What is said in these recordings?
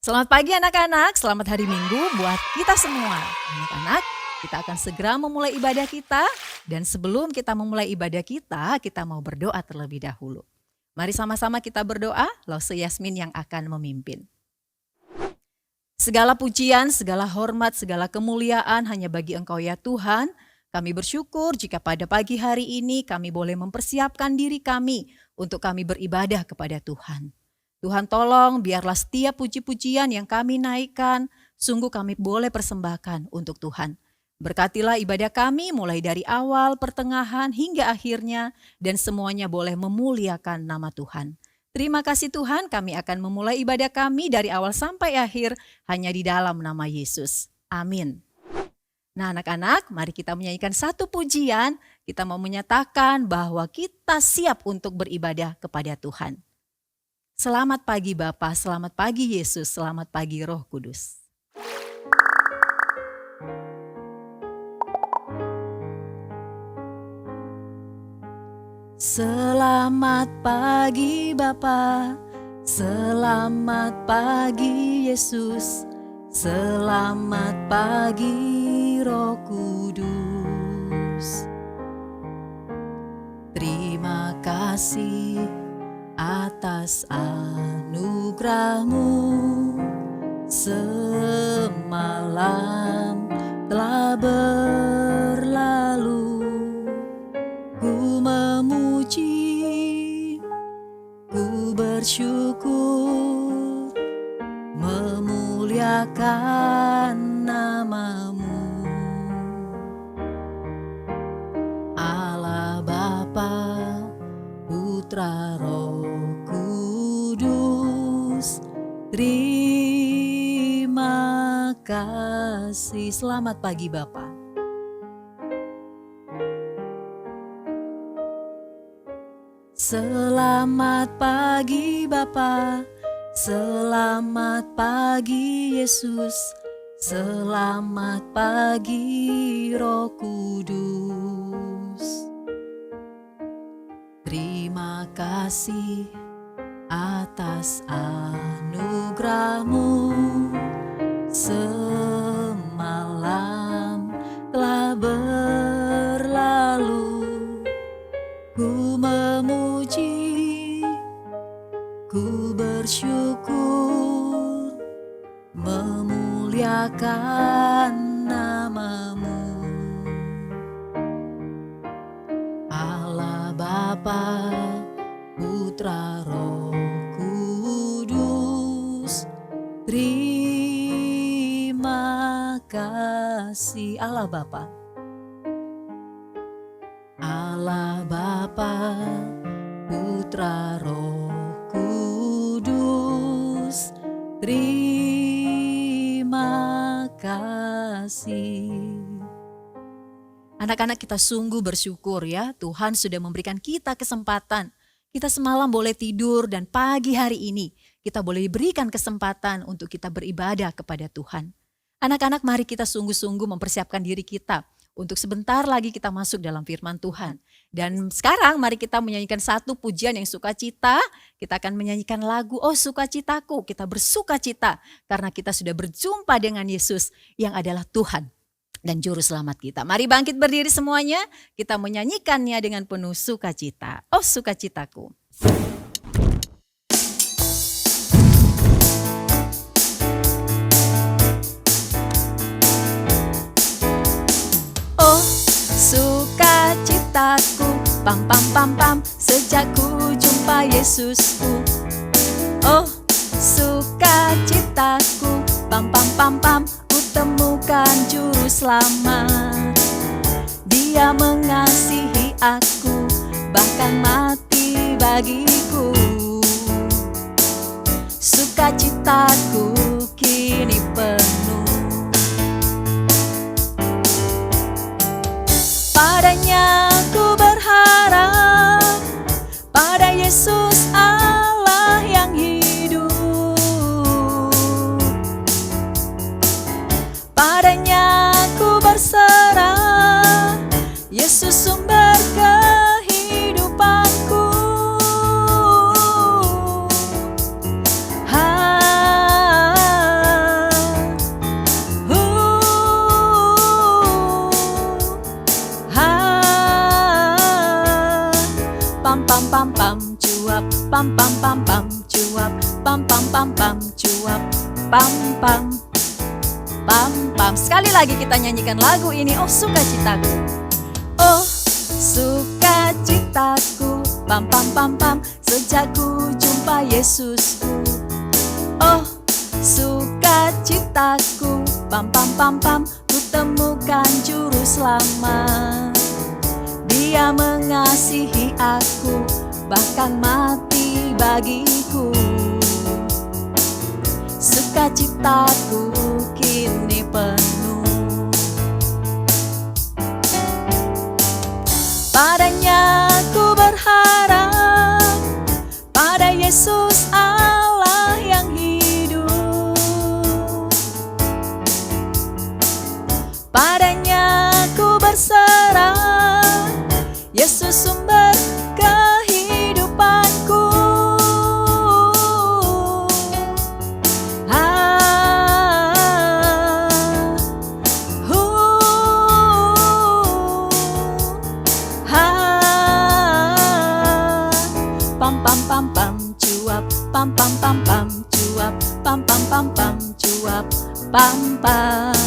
Selamat pagi anak-anak, selamat hari Minggu buat kita semua. Anak-anak, kita akan segera memulai ibadah kita. Dan sebelum kita memulai ibadah kita mau berdoa terlebih dahulu. Mari sama-sama kita berdoa, Lause Yasmin yang akan memimpin. Segala pujian, segala hormat, segala kemuliaan hanya bagi Engkau ya Tuhan. Kami bersyukur jika pada pagi hari ini kami boleh mempersiapkan diri kami untuk kami beribadah kepada Tuhan. Tuhan tolong biarlah setiap puji-pujian yang kami naikkan, sungguh kami boleh persembahkan untuk Tuhan. Berkatilah ibadah kami mulai dari awal, pertengahan hingga akhirnya dan semuanya boleh memuliakan nama Tuhan. Terima kasih Tuhan, kami akan memulai ibadah kami dari awal sampai akhir hanya di dalam nama Yesus. Amin. Nah anak-anak, mari kita menyanyikan satu pujian, kita mau menyatakan bahwa kita siap untuk beribadah kepada Tuhan. Selamat pagi Bapa, selamat pagi Yesus, selamat pagi Roh Kudus. Selamat pagi Bapa, selamat pagi Yesus, selamat pagi Roh Kudus. Terima kasih atas anugerah-Mu, semalam telah berlalu. Ku memuji, ku bersyukur, memuliakan nama-Mu. Allah Bapa, Putra Roh Kudus, terima kasih. Selamat pagi Bapa. Selamat pagi Bapa, selamat pagi Yesus, selamat pagi Roh Kudus. Terima kasih atas anugerah-Mu, semalam telah berlalu. Ku memuji, ku bersyukur, memuliakan nama-Mu. Allah Bapa, Putra Roh Kudus, terima kasih. Allah Bapa, Allah Bapa, Putra Roh Kudus, terima kasih. Anak-anak, kita sungguh bersyukur ya, Tuhan sudah memberikan kita kesempatan. Kita semalam boleh tidur dan pagi hari ini kita boleh diberikan kesempatan untuk kita beribadah kepada Tuhan. Anak-anak, mari kita sungguh-sungguh mempersiapkan diri kita untuk sebentar lagi kita masuk dalam firman Tuhan. Dan sekarang mari kita menyanyikan satu pujian yang sukacita. Kita akan menyanyikan lagu Oh Sukacitaku. Kita bersukacita karena kita sudah berjumpa dengan Yesus yang adalah Tuhan dan Juru Selamat kita. Mari bangkit berdiri semuanya. Kita menyanyikannya dengan penuh sukacita. Oh sukacitaku. Oh sukacitaku, pam pam pam pam, sejak ku jumpa Yesusku. Oh sukacitaku, pam pam pam pam, ku temukan Juru Selamat. Dia mengasihi aku, bahkan mati bagiku. Sukacitaku kini penuh. Padanya ku berharap, pada Yesus Allah yang hidup. Padanya ku berserah, Yesus sumber kehidupanku. pam pam cuap, pam pam pam pam cuap, pam pam pam pam cuap, pam pam pam pam. Sekali lagi kita nyanyikan lagu ini. Oh sukacitaku, oh sukacitaku, pam pam pam pam, sejak ku jumpa Yesusku. Oh sukacitaku, pam pam pam pam, ku temukan juru selamat. Dia mengasihi aku, bahkan mati bagiku. Sukacitaku kini penuh. Padanya ku berharap, pada Yesus Allah yang hidup. Padanya ku berserah, Yesus sumber kehidupanku. Pam pam pam pam cuap, pam pam pam pam cuap, pam pam pam pam cuap, pam pam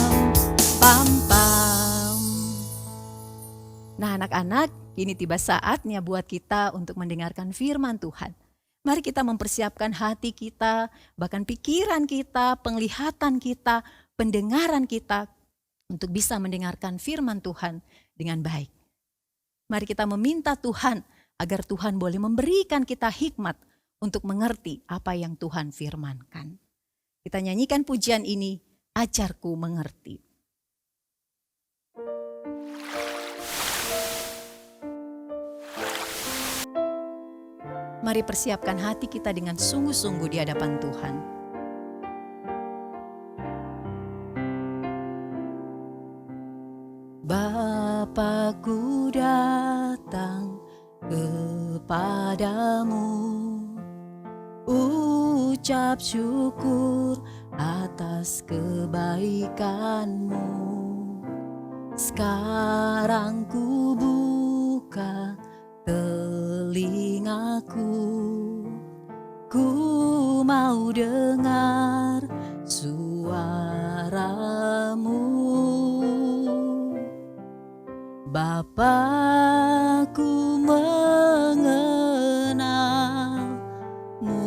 pam pam. Nah anak-anak, kini tiba saatnya buat kita untuk mendengarkan firman Tuhan. Mari kita mempersiapkan hati kita, bahkan pikiran kita, penglihatan kita, pendengaran kita untuk bisa mendengarkan firman Tuhan dengan baik. Mari kita meminta Tuhan agar Tuhan boleh memberikan kita hikmat untuk mengerti apa yang Tuhan firmankan. Kita nyanyikan pujian ini, ajarku mengerti. Mari persiapkan hati kita dengan sungguh-sungguh di hadapan Tuhan. Bapa-Ku datang kepadamu, ucap syukur atas kebaikan-Mu. Sekarang ku buka telingaku, ku mau dengar suara-Mu. Bapa, ku mengenal-Mu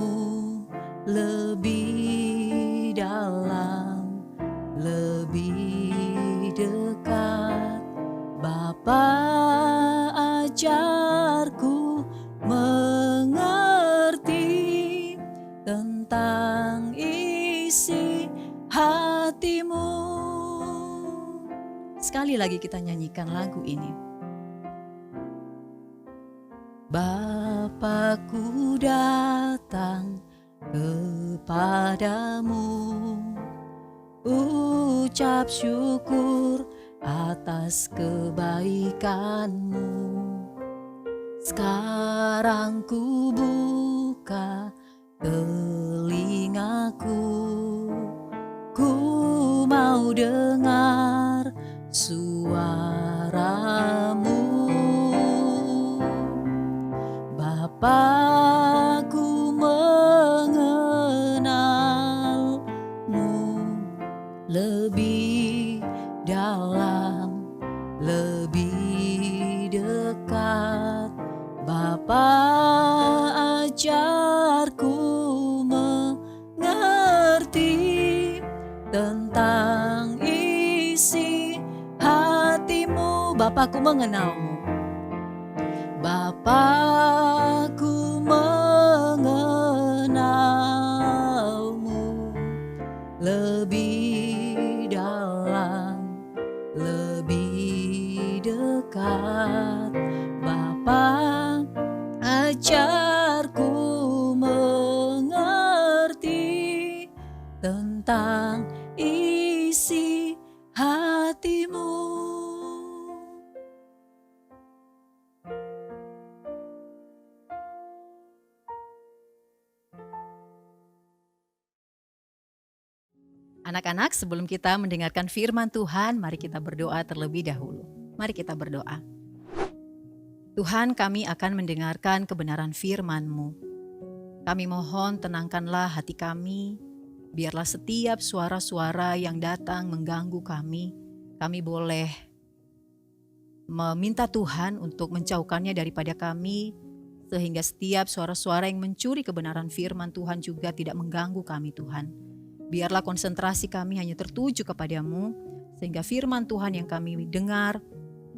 lebih dalam, lebih dekat. Bapa, ajarku mengerti tentang isi hati-Mu. Sekali lagi kita nyanyikan lagu ini. Bapa-Ku datang kepadamu, ucap syukur atas kebaikan-Mu. Sekarang ku buka telingaku, ku mau dengar suara-Mu. Bapa, ku mengenal-Mu lebih dalam, lebih dekat. Bapa, ajarku mengerti tentang isi hati-Mu. Bapa, ku mengenal-Mu. Bapa, ku mengenal-Mu lebih dalam, lebih dekat. Bapa, ajarku mengerti tentang isi hati-Mu. Anak-anak, sebelum kita mendengarkan firman Tuhan, mari kita berdoa terlebih dahulu. Mari kita berdoa. Tuhan, kami akan mendengarkan kebenaran firman-Mu. Kami mohon tenangkanlah hati kami, biarlah setiap suara-suara yang datang mengganggu kami boleh meminta Tuhan untuk menjauhkannya daripada kami, sehingga setiap suara-suara yang mencuri kebenaran firman Tuhan juga tidak mengganggu kami Tuhan. Biarlah konsentrasi kami hanya tertuju kepadamu, sehingga firman Tuhan yang kami dengar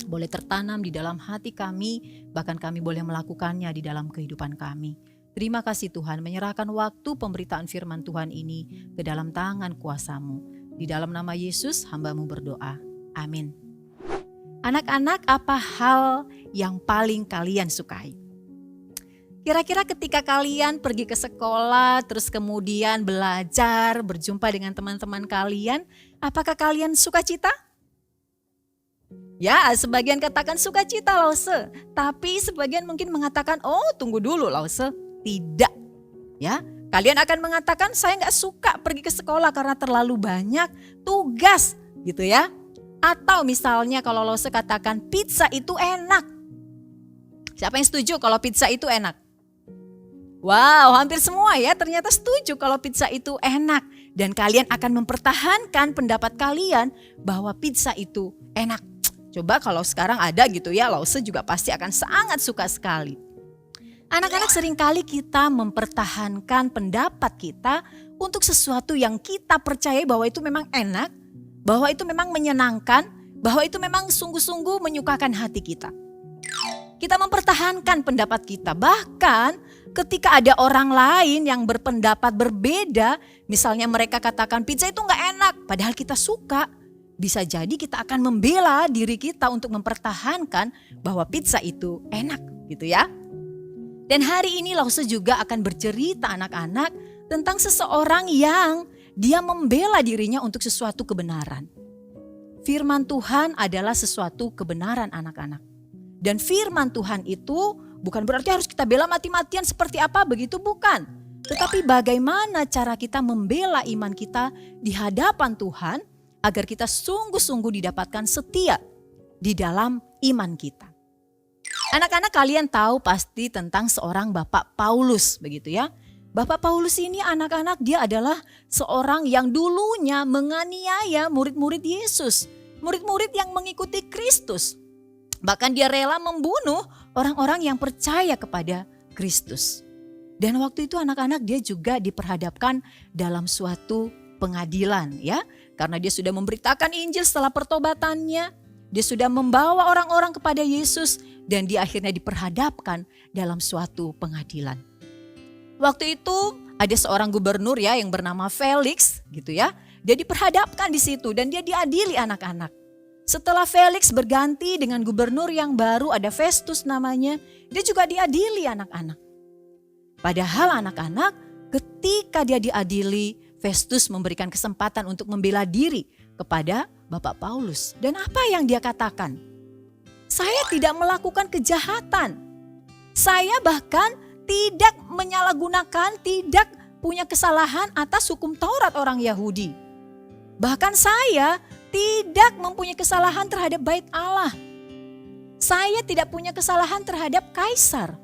boleh tertanam di dalam hati kami, bahkan kami boleh melakukannya di dalam kehidupan kami. Terima kasih Tuhan, menyerahkan waktu pemberitaan firman Tuhan ini ke dalam tangan kuasa-Mu. Di dalam nama Yesus hamba-Mu berdoa. Amin. Anak-anak, apa hal yang paling kalian sukai? Kira-kira ketika kalian pergi ke sekolah, terus kemudian belajar, berjumpa dengan teman-teman kalian, apakah kalian sukacita? Ya, sebagian katakan sukacita Lause, tapi sebagian mungkin mengatakan, oh tunggu dulu Lause, tidak. Ya, kalian akan mengatakan saya nggak suka pergi ke sekolah karena terlalu banyak tugas, gitu ya. Atau misalnya kalau Lause katakan pizza itu enak. Siapa yang setuju kalau pizza itu enak? Wow, hampir semua ya ternyata setuju kalau pizza itu enak. Dan kalian akan mempertahankan pendapat kalian bahwa pizza itu enak. Coba kalau sekarang ada gitu ya, Lause juga pasti akan sangat suka sekali. Anak-anak, seringkali kita mempertahankan pendapat kita untuk sesuatu yang kita percaya bahwa itu memang enak, bahwa itu memang menyenangkan, bahwa itu memang sungguh-sungguh menyukakan hati kita. Kita mempertahankan pendapat kita, bahkan ketika ada orang lain yang berpendapat berbeda, misalnya mereka katakan pizza itu gak enak, padahal kita suka. Bisa jadi kita akan membela diri kita untuk mempertahankan bahwa pizza itu enak gitu ya. Dan hari ini Lause juga akan bercerita anak-anak tentang seseorang yang dia membela dirinya untuk sesuatu kebenaran. Firman Tuhan adalah sesuatu kebenaran anak-anak. Dan firman Tuhan itu bukan berarti harus kita bela mati-matian seperti apa, begitu bukan. Tetapi bagaimana cara kita membela iman kita di hadapan Tuhan agar kita sungguh-sungguh didapatkan setia di dalam iman kita. Anak-anak, kalian tahu pasti tentang seorang Bapak Paulus, begitu ya. Bapak Paulus ini anak-anak dia adalah seorang yang dulunya menganiaya murid-murid Yesus. Murid-murid yang mengikuti Kristus. Bahkan dia rela membunuh orang-orang yang percaya kepada Kristus. Dan waktu itu anak-anak dia juga diperhadapkan dalam suatu pengadilan ya. Karena dia sudah memberitakan Injil setelah pertobatannya. Dia sudah membawa orang-orang kepada Yesus. Dan dia akhirnya diperhadapkan dalam suatu pengadilan. Waktu itu ada seorang gubernur ya yang bernama Felix gitu ya. Dia diperhadapkan di situ dan dia diadili anak-anak. Setelah Felix berganti dengan gubernur yang baru, ada Festus namanya, dia juga diadili anak-anak. Padahal anak-anak ketika dia diadili, Festus memberikan kesempatan untuk membela diri kepada Bapak Paulus. Dan apa yang dia katakan? Saya tidak melakukan kejahatan. Saya bahkan tidak menyalahgunakan, tidak punya kesalahan atas hukum Taurat orang Yahudi. Bahkan saya tidak mempunyai kesalahan terhadap bait Allah. Saya tidak punya kesalahan terhadap kaisar.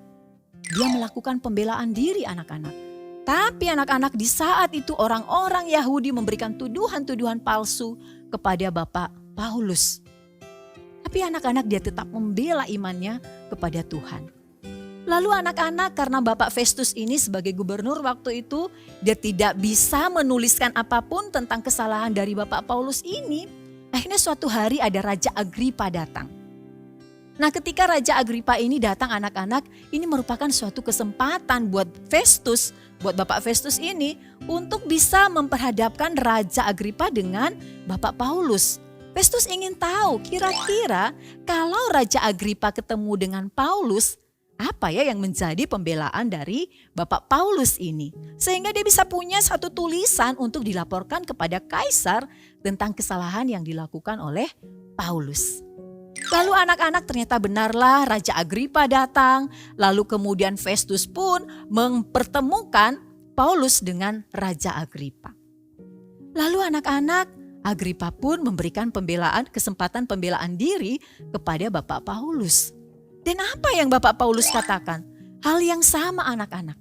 Dia melakukan pembelaan diri anak-anak. Tapi anak-anak di saat itu orang-orang Yahudi memberikan tuduhan-tuduhan palsu kepada Bapak Paulus. Tapi anak-anak dia tetap membela imannya kepada Tuhan. Lalu anak-anak karena Bapak Festus ini sebagai gubernur waktu itu dia tidak bisa menuliskan apapun tentang kesalahan dari Bapak Paulus ini. Akhirnya suatu hari ada Raja Agripa datang. Nah ketika Raja Agripa ini datang anak-anak, ini merupakan suatu kesempatan buat Festus, buat Bapak Festus ini untuk bisa memperhadapkan Raja Agripa dengan Bapak Paulus. Festus ingin tahu kira-kira kalau Raja Agripa ketemu dengan Paulus, apa ya yang menjadi pembelaan dari Bapak Paulus ini. Sehingga dia bisa punya satu tulisan untuk dilaporkan kepada Kaisar tentang kesalahan yang dilakukan oleh Paulus. Lalu anak-anak ternyata benarlah Raja Agripa datang. Lalu kemudian Festus pun mempertemukan Paulus dengan Raja Agripa. Lalu anak-anak Agripa pun memberikan kesempatan pembelaan diri kepada Bapak Paulus. Dan apa yang Bapak Paulus katakan? Hal yang sama anak-anak.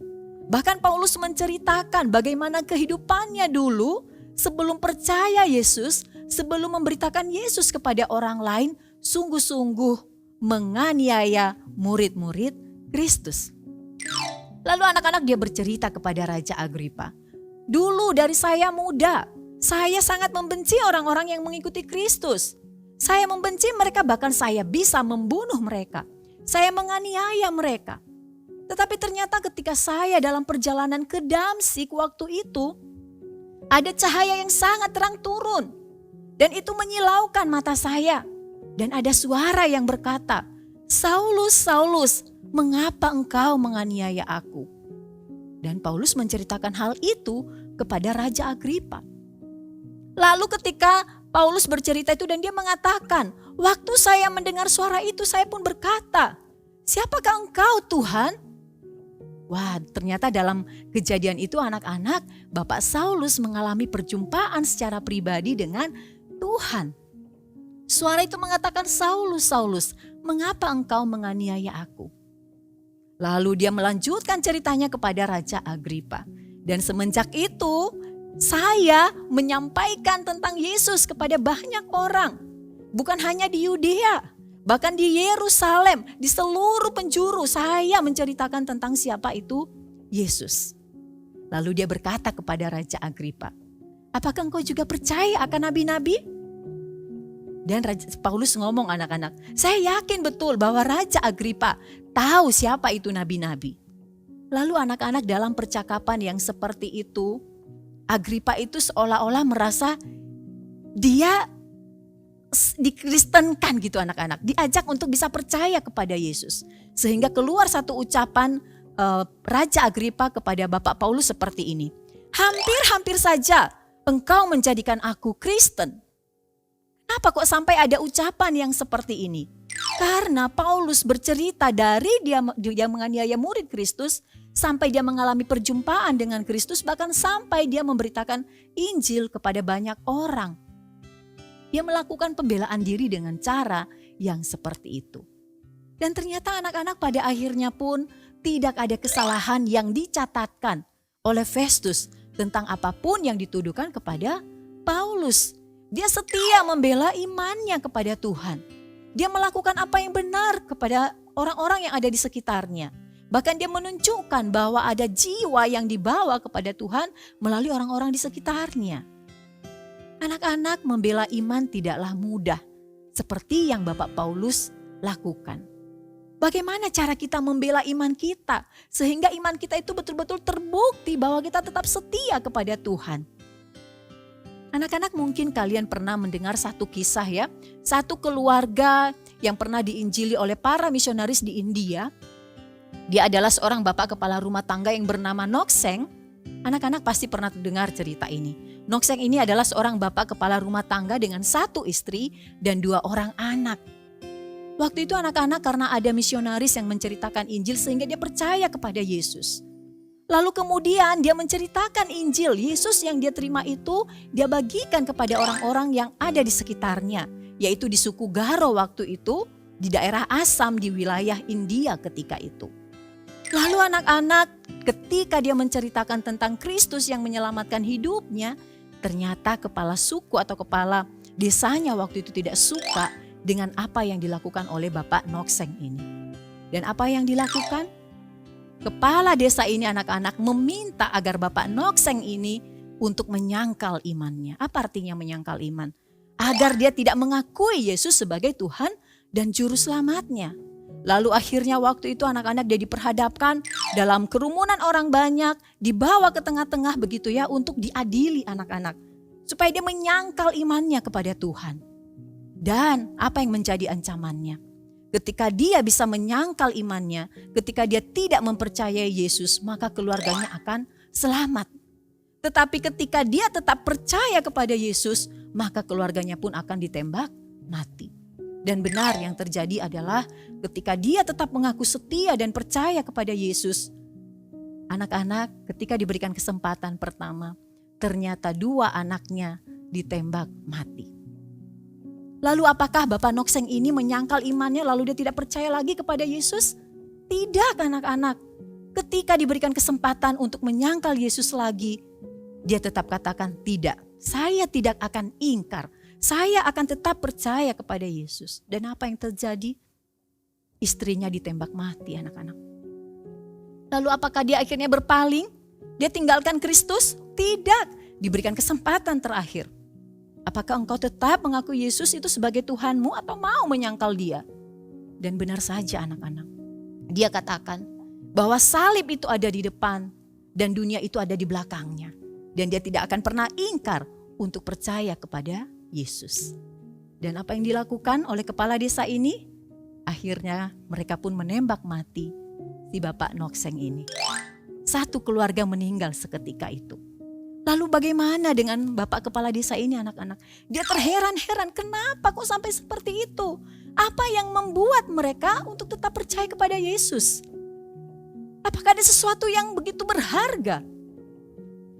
Bahkan Paulus menceritakan bagaimana kehidupannya dulu sebelum percaya Yesus, sebelum memberitakan Yesus kepada orang lain, sungguh-sungguh menganiaya murid-murid Kristus. Lalu anak-anak dia bercerita kepada Raja Agripa. Dulu dari saya muda, saya sangat membenci orang-orang yang mengikuti Kristus. Saya membenci mereka, bahkan saya bisa membunuh mereka. Saya menganiaya mereka. Tetapi ternyata ketika saya dalam perjalanan ke Damsyik waktu itu, ada cahaya yang sangat terang turun. Dan itu menyilaukan mata saya. Dan ada suara yang berkata, "Saulus, Saulus, mengapa engkau menganiaya aku?" Dan Paulus menceritakan hal itu kepada Raja Agripa. Lalu ketika Paulus bercerita itu dan dia mengatakan, "Waktu saya mendengar suara itu saya pun berkata, 'Siapakah engkau Tuhan?'" Wah, ternyata dalam kejadian itu anak-anak, Bapak Saulus mengalami perjumpaan secara pribadi dengan Tuhan. Suara itu mengatakan, "Saulus, Saulus, mengapa engkau menganiaya aku?" Lalu dia melanjutkan ceritanya kepada Raja Agripa. Dan semenjak itu saya menyampaikan tentang Yesus kepada banyak orang. Bukan hanya di Yudea, bahkan di Yerusalem, di seluruh penjuru saya menceritakan tentang siapa itu Yesus. Lalu dia berkata kepada Raja Agripa, "Apakah engkau juga percaya akan nabi-nabi?" Dan Paulus ngomong anak-anak, "Saya yakin betul bahwa Raja Agripa tahu siapa itu nabi-nabi." Lalu anak-anak dalam percakapan yang seperti itu, Agripa itu seolah-olah merasa dia dikristenkan gitu anak-anak. Diajak untuk bisa percaya kepada Yesus. Sehingga keluar satu ucapan Raja Agripa kepada Bapak Paulus seperti ini. "Hampir-hampir saja engkau menjadikan aku Kristen." Kenapa kok sampai ada ucapan yang seperti ini? Karena Paulus bercerita dari dia menganiaya murid Kristus sampai dia mengalami perjumpaan dengan Kristus, bahkan sampai dia memberitakan Injil kepada banyak orang. Dia melakukan pembelaan diri dengan cara yang seperti itu. Dan ternyata anak-anak pada akhirnya pun tidak ada kesalahan yang dicatatkan oleh Festus tentang apapun yang dituduhkan kepada Paulus. Dia setia membela imannya kepada Tuhan. Dia melakukan apa yang benar kepada orang-orang yang ada di sekitarnya. Bahkan dia menunjukkan bahwa ada jiwa yang dibawa kepada Tuhan melalui orang-orang di sekitarnya. Anak-anak, membela iman tidaklah mudah seperti yang Bapak Paulus lakukan. Bagaimana cara kita membela iman kita sehingga iman kita itu betul-betul terbukti bahwa kita tetap setia kepada Tuhan. Anak-anak, mungkin kalian pernah mendengar satu kisah ya. Satu keluarga yang pernah diinjili oleh para misionaris di India. Dia adalah seorang bapak kepala rumah tangga yang bernama Nokseng. Anak-anak pasti pernah dengar cerita ini. Nokseng ini adalah seorang bapak kepala rumah tangga dengan satu istri dan 2 orang anak. Waktu itu anak-anak karena ada misionaris yang menceritakan Injil sehingga dia percaya kepada Yesus. Lalu kemudian dia menceritakan Injil Yesus yang dia terima itu, dia bagikan kepada orang-orang yang ada di sekitarnya, yaitu di suku Garo waktu itu, di daerah Assam di wilayah India ketika itu. Lalu anak-anak ketika dia menceritakan tentang Kristus yang menyelamatkan hidupnya, ternyata kepala suku atau kepala desanya waktu itu tidak suka dengan apa yang dilakukan oleh Bapak Nokseng ini. Dan apa yang dilakukan? Kepala desa ini anak-anak meminta agar Bapak Nokseng ini untuk menyangkal imannya. Apa artinya menyangkal iman? Agar dia tidak mengakui Yesus sebagai Tuhan dan Juru Selamatnya. Lalu akhirnya waktu itu anak-anak dia diperhadapkan dalam kerumunan orang banyak, dibawa ke tengah-tengah begitu ya untuk diadili anak-anak. Supaya dia menyangkal imannya kepada Tuhan. Dan apa yang menjadi ancamannya? Ketika dia bisa menyangkal imannya, ketika dia tidak mempercayai Yesus, maka keluarganya akan selamat. Tetapi ketika dia tetap percaya kepada Yesus, maka keluarganya pun akan ditembak mati. Dan benar yang terjadi adalah ketika dia tetap mengaku setia dan percaya kepada Yesus, anak-anak ketika diberikan kesempatan pertama, ternyata 2 anaknya ditembak mati. Lalu apakah Bapak Nokseng ini menyangkal imannya lalu dia tidak percaya lagi kepada Yesus? Tidak, anak-anak. Ketika diberikan kesempatan untuk menyangkal Yesus lagi, dia tetap katakan tidak. Saya tidak akan ingkar. Saya akan tetap percaya kepada Yesus. Dan apa yang terjadi? Istrinya ditembak mati, anak-anak. Lalu apakah dia akhirnya berpaling? Dia tinggalkan Kristus? Tidak. Diberikan kesempatan terakhir. Apakah engkau tetap mengaku Yesus itu sebagai Tuhanmu atau mau menyangkal dia? Dan benar saja anak-anak. Dia katakan bahwa salib itu ada di depan dan dunia itu ada di belakangnya. Dan dia tidak akan pernah ingkar untuk percaya kepada Yesus. Dan apa yang dilakukan oleh kepala desa ini? Akhirnya mereka pun menembak mati si Bapak Nokseng ini. Satu keluarga meninggal seketika itu. Lalu bagaimana dengan Bapak Kepala Desa ini anak-anak? Dia terheran-heran, kenapa kok sampai seperti itu? Apa yang membuat mereka untuk tetap percaya kepada Yesus? Apakah ada sesuatu yang begitu berharga?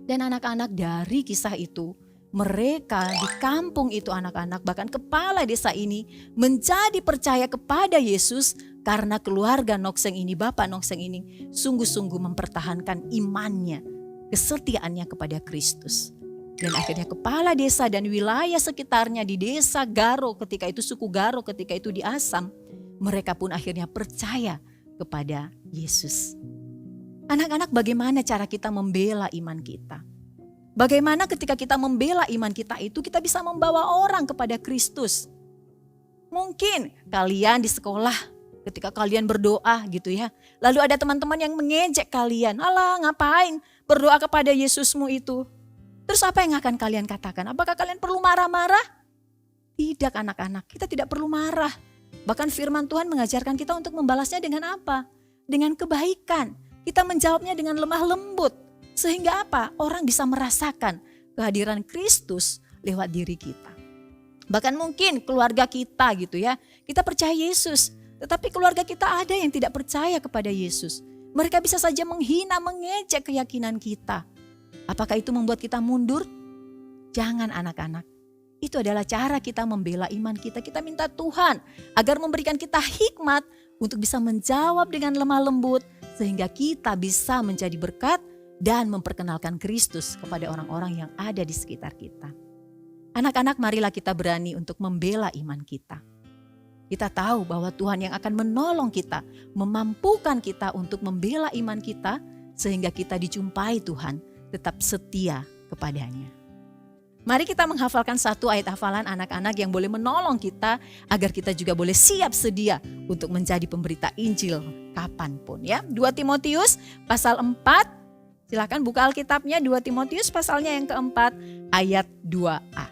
Dan anak-anak dari kisah itu, mereka di kampung itu anak-anak, bahkan kepala desa ini menjadi percaya kepada Yesus karena keluarga Nokseng ini, Bapak Nokseng ini sungguh-sungguh mempertahankan imannya, kesetiaannya kepada Kristus. Dan akhirnya kepala desa dan wilayah sekitarnya di desa Garo ketika itu, suku Garo ketika itu di Asam, mereka pun akhirnya percaya kepada Yesus. Anak-anak, bagaimana cara kita membela iman kita? Bagaimana ketika kita membela iman kita itu kita bisa membawa orang kepada Kristus? Mungkin kalian di sekolah ketika kalian berdoa gitu ya. Lalu ada teman-teman yang mengejek kalian. Alah, ngapain berdoa kepada Yesusmu itu? Terus apa yang akan kalian katakan? Apakah kalian perlu marah-marah? Tidak anak-anak, kita tidak perlu marah. Bahkan firman Tuhan mengajarkan kita untuk membalasnya dengan apa? Dengan kebaikan. Kita menjawabnya dengan lemah lembut. Sehingga apa? Orang bisa merasakan kehadiran Kristus lewat diri kita. Bahkan mungkin keluarga kita gitu ya. Kita percaya Yesus. Tetapi keluarga kita ada yang tidak percaya kepada Yesus. Mereka bisa saja menghina, mengejek keyakinan kita. Apakah itu membuat kita mundur? Jangan anak-anak. Itu adalah cara kita membela iman kita. Kita minta Tuhan agar memberikan kita hikmat untuk bisa menjawab dengan lemah lembut. Sehingga kita bisa menjadi berkat dan memperkenalkan Kristus kepada orang-orang yang ada di sekitar kita. Anak-anak, marilah kita berani untuk membela iman kita. Kita tahu bahwa Tuhan yang akan menolong kita, memampukan kita untuk membela iman kita, sehingga kita dijumpai Tuhan tetap setia kepadanya. Mari kita menghafalkan satu ayat hafalan anak-anak yang boleh menolong kita, agar kita juga boleh siap sedia untuk menjadi pemberita Injil kapanpun ya. 2 Timotius pasal 4, silakan buka Alkitabnya, 2 Timotius pasalnya yang keempat ayat 2a.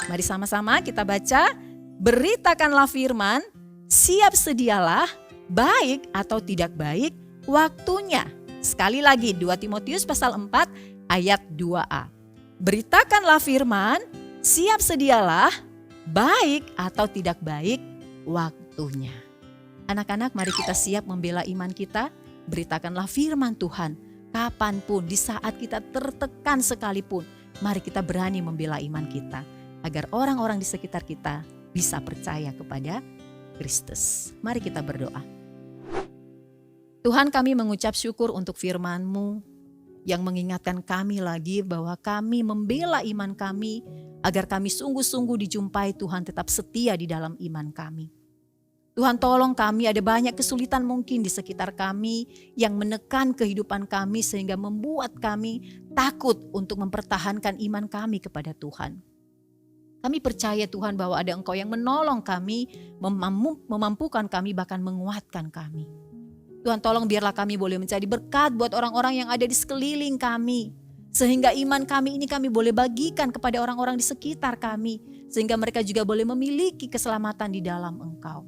Mari sama-sama kita baca. Beritakanlah firman, siap sedialah, baik atau tidak baik waktunya. Sekali lagi 2 Timotius pasal 4 ayat 2a. Beritakanlah firman, siap sedialah, baik atau tidak baik waktunya. Anak-anak, mari kita siap membela iman kita. Beritakanlah firman Tuhan. Kapanpun, di saat kita tertekan sekalipun, mari kita berani membela iman kita. Agar orang-orang di sekitar kita bisa percaya kepada Kristus. Mari kita berdoa. Tuhan, kami mengucap syukur untuk firman-Mu yang mengingatkan kami lagi bahwa kami membela iman kami agar kami sungguh-sungguh dijumpai Tuhan tetap setia di dalam iman kami. Tuhan, tolong kami, ada banyak kesulitan mungkin di sekitar kami yang menekan kehidupan kami sehingga membuat kami takut untuk mempertahankan iman kami kepada Tuhan. Kami percaya Tuhan bahwa ada Engkau yang menolong kami, memampukan kami, bahkan menguatkan kami. Tuhan, tolong biarlah kami boleh menjadi berkat buat orang-orang yang ada di sekeliling kami. Sehingga iman kami ini kami boleh bagikan kepada orang-orang di sekitar kami. Sehingga mereka juga boleh memiliki keselamatan di dalam Engkau.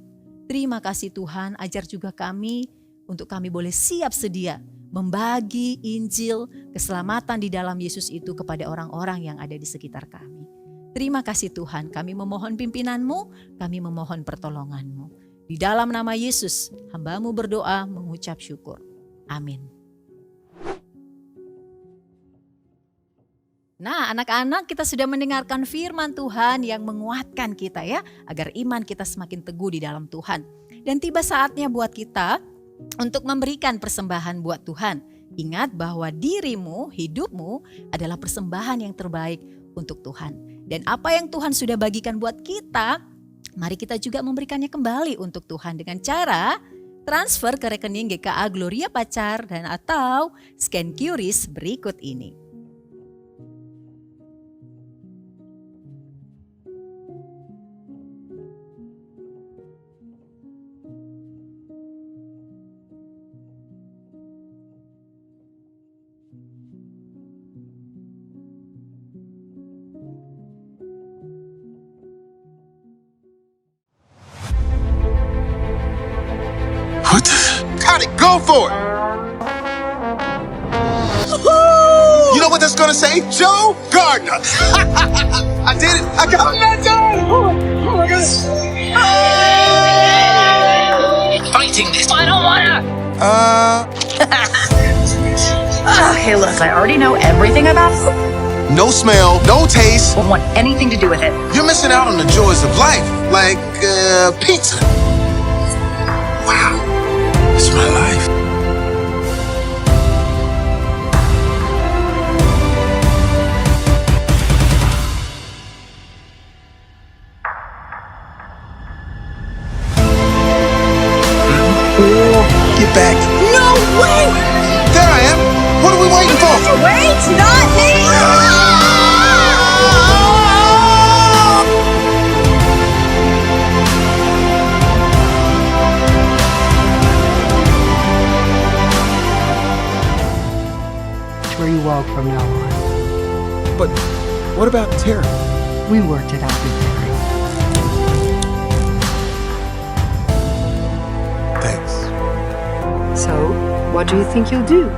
Terima kasih Tuhan, ajar juga kami untuk kami boleh siap sedia membagi Injil keselamatan di dalam Yesus itu kepada orang-orang yang ada di sekitar kami. Terima kasih Tuhan, kami memohon pimpinan-Mu, kami memohon pertolongan-Mu. Di dalam nama Yesus, hamba-Mu berdoa mengucap syukur. Amin. Nah, anak-anak, kita sudah mendengarkan firman Tuhan yang menguatkan kita ya, agar iman kita semakin teguh di dalam Tuhan. Dan tiba saatnya buat kita untuk memberikan persembahan buat Tuhan. Ingat bahwa dirimu, hidupmu adalah persembahan yang terbaik untuk Tuhan. Dan apa yang Tuhan sudah bagikan buat kita, mari kita juga memberikannya kembali untuk Tuhan dengan cara transfer ke rekening GKA Gloria Pacar dan atau scan QRIS berikut ini. What the? How'd it go for it? You know what that's gonna say? Joe Gardner. I did it. I got it. Oh my goodness. Fighting this. I don't wanna. Hey, look, I already know everything about it. No smell, no taste. Won't want anything to do with it. You're missing out on the joys of life, like pizza. Wow, it's my life. Get back. No way! There I am. What are we waiting for? Wait, not me! Where you walk from now on. But what about Tara? We worked it out with Terry. Thanks. So, what do you think you'll do?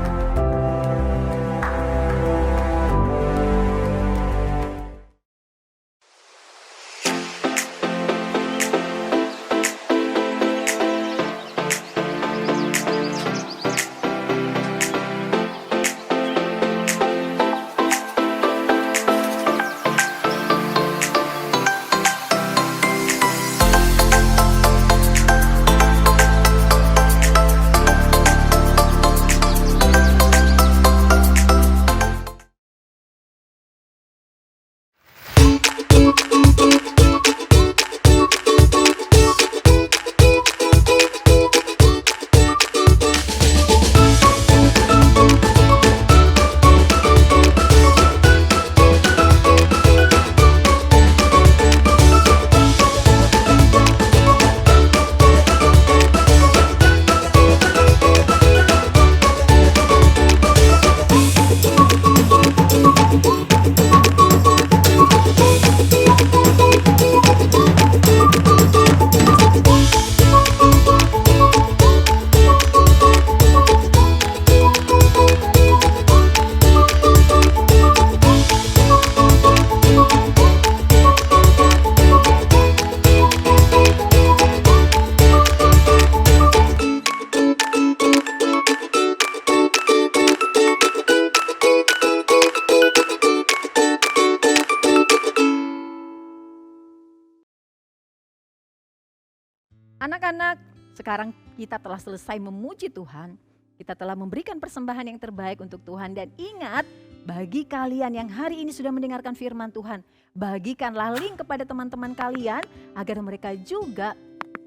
Anak-anak, sekarang kita telah selesai memuji Tuhan. Kita telah memberikan persembahan yang terbaik untuk Tuhan. Dan ingat, bagi kalian yang hari ini sudah mendengarkan firman Tuhan, bagikanlah link kepada teman-teman kalian agar mereka juga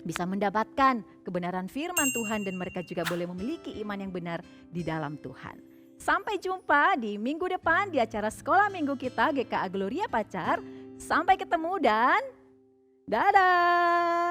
bisa mendapatkan kebenaran firman Tuhan dan mereka juga boleh memiliki iman yang benar di dalam Tuhan. Sampai jumpa di minggu depan di acara sekolah minggu kita GKA Gloria Pacar. Sampai ketemu dan dadah!